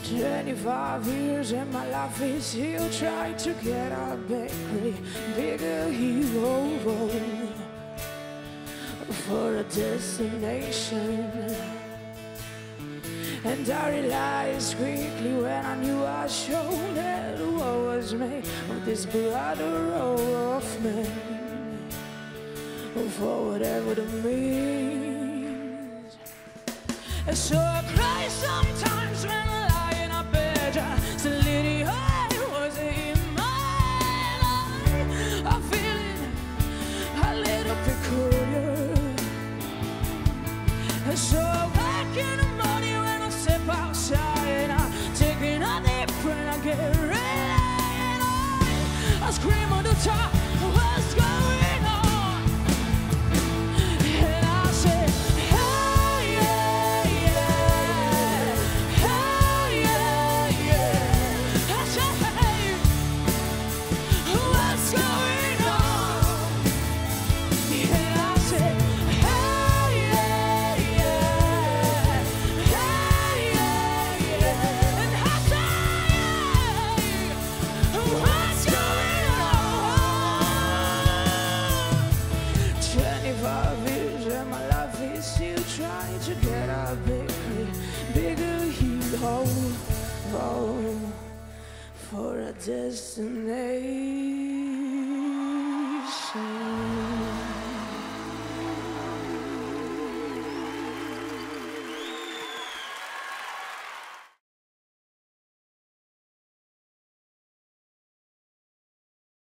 "25 years and my life is still trying to get a bakery, bigger hero for a destination. And I realized quickly when I knew I showed that what was made of this brother of man, for whatever it means. And so I cry sometimes when I lie in a bed, just a little I was in my life. I'm feeling a little peculiar. And so I wake in the morning when I step outside, I'm taking a deep breath, I get ready, I scream on the top, what's going on? And I say, hey, yeah, yeah, hey, yeah, yeah. I say, hey, what's going on? And I say, hey, yeah, yeah, hey, yeah, yeah. And I say, what's going on? 25 years and my life is still trying to get a bigger hero for a destination.